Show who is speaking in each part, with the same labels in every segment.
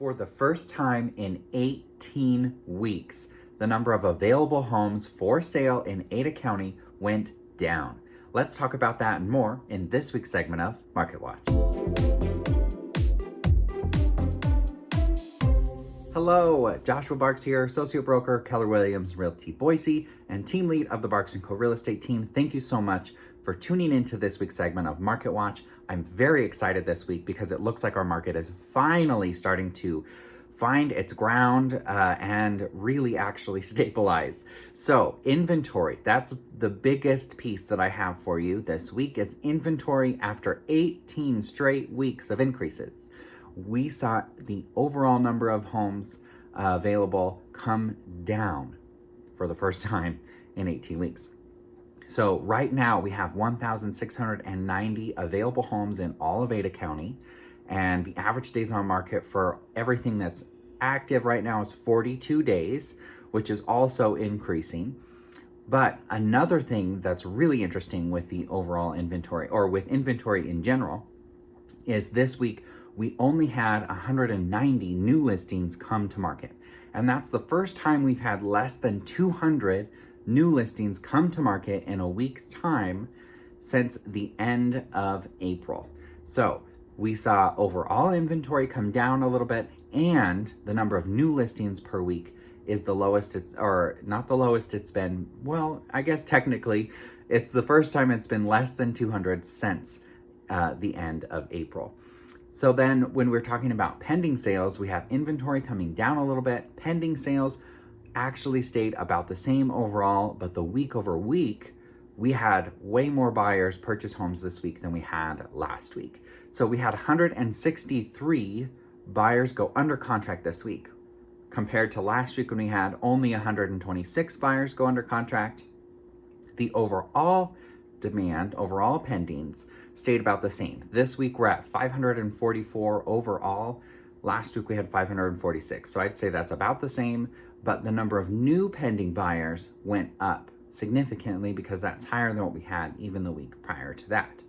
Speaker 1: For the first time in 18 weeks, the number of available homes for sale in Ada County went down. Let's talk about that and more in this week's segment of Market Watch. Hello, Joshua Barks here, associate broker, Keller Williams Realty Boise, and team lead of the Barks & Co. Real Estate team. Thank you so much for tuning into this week's segment of Market Watch. I'm very excited this week because it looks like our market is finally starting to find its ground and really actually stabilize. So inventory, that's the biggest piece that I have for you this week is inventory after 18 straight weeks of increases. We saw the overall number of homes available come down for the first time in 18 weeks. So right now we have 1,690 available homes in all of Ada County, and the average days on market for everything that's active right now is 42 days, which is also increasing. But another thing that's really interesting with the overall inventory, or with inventory in general, is this week we only had 190 new listings come to market. And that's the first time we've had less than 200 new listings come to market in a week's time since the end of April. So we saw overall inventory come down a little bit, and the number of new listings per week is the lowest not the lowest it's been. Well, I guess technically it's the first time it's been less than 200 since the end of April. So then when we're talking about pending sales, we have inventory coming down a little bit. Pending sales actually stayed about the same overall, but the week over week, we had way more buyers purchase homes this week than we had last week. So we had 163 buyers go under contract this week, compared to last week when we had only 126 buyers go under contract. The overall demand, overall pendings, stayed about the same. This week we're at 544 overall. Last week we had 546. So I'd say that's about the same, but the number of new pending buyers went up significantly because that's higher than what we had even the week prior to that.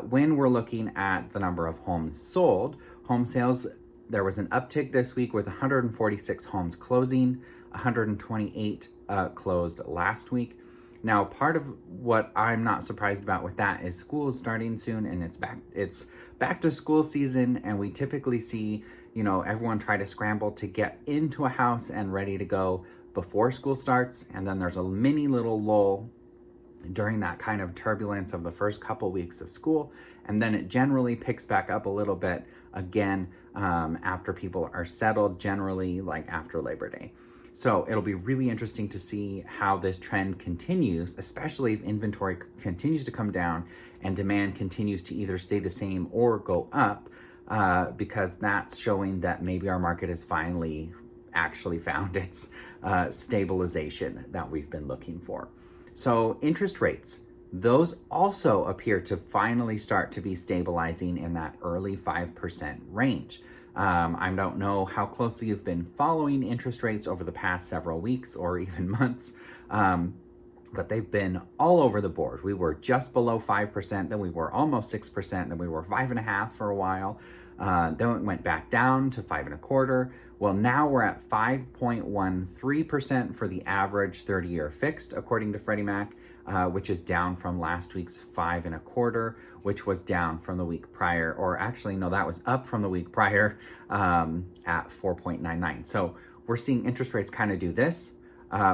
Speaker 1: When we're looking at the number of homes sold, home sales, there was an uptick this week with 146 homes closing, 128 closed last week. Now, part of what I'm not surprised about with that is school is starting soon, and it's back to school season, and we typically see, everyone try to scramble to get into a house and ready to go before school starts, and then there's a mini little lull during that kind of turbulence of the first couple weeks of school, and then it generally picks back up a little bit again after people are settled, generally like after Labor Day. So it'll be really interesting to see how this trend continues, especially if inventory continues to come down and demand continues to either stay the same or go up, because that's showing that maybe our market has finally actually found its stabilization that we've been looking for. So interest rates, those also appear to finally start to be stabilizing in that early 5% range. I don't know how closely you've been following interest rates over the past several weeks or even months, but they've been all over the board. We were just below 5%, then we were almost 6%, then we were 5.5% for a while. Then it went back down to 5.25%. Well, now we're at 5.13% for the average 30-year fixed, according to Freddie Mac, which is down from last week's 5.25%, which was down from the week prior, or actually, no, that was up from the week prior at 4.99%. So we're seeing interest rates kind of do this,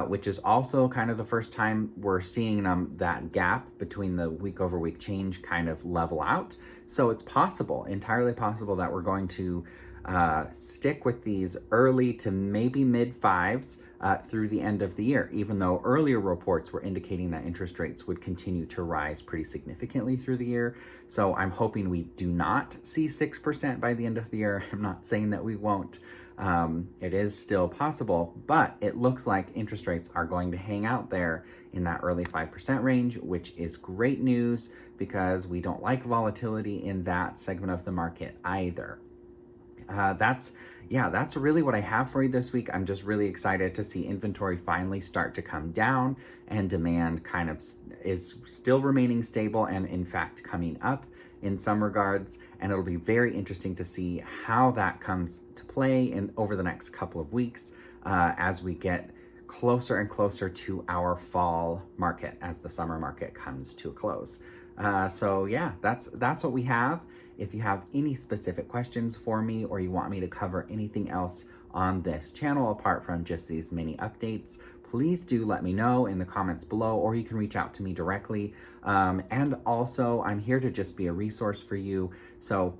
Speaker 1: which is also kind of the first time we're seeing that gap between the week over week change kind of level out. So it's possible, entirely possible, that we're going to stick with these early to maybe mid fives through the end of the year, even though earlier reports were indicating that interest rates would continue to rise pretty significantly through the year. So I'm hoping we do not see 6% by the end of the year. I'm not saying that we won't. It is still possible, but it looks like interest rates are going to hang out there in that early 5% range, which is great news because we don't like volatility in that segment of the market either. That's really what I have for you this week. I'm just really excited to see inventory finally start to come down and demand kind of is still remaining stable and in fact coming up in some regards, and it'll be very interesting to see how that comes to play over the next couple of weeks as we get closer and closer to our fall market as the summer market comes to a close. So yeah, that's what we have. If you have any specific questions for me, or you want me to cover anything else on this channel apart from just these mini updates, please do let me know in the comments below, or you can reach out to me directly. And also, I'm here to just be a resource for you. So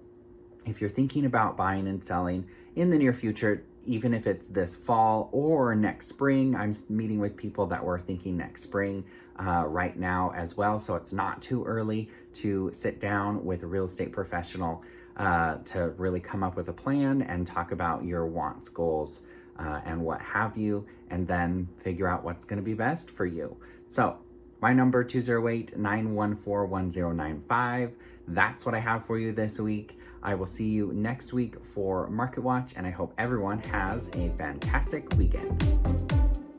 Speaker 1: if you're thinking about buying and selling in the near future, even if it's this fall or next spring, I'm meeting with people that were thinking next spring right now as well. So it's not too early to sit down with a real estate professional to really come up with a plan and talk about your wants, goals, and what have you, and then figure out what's going to be best for you. So my number, 208-914-1095. That's what I have for you this week. I will see you next week for Market Watch, and I hope everyone has a fantastic weekend.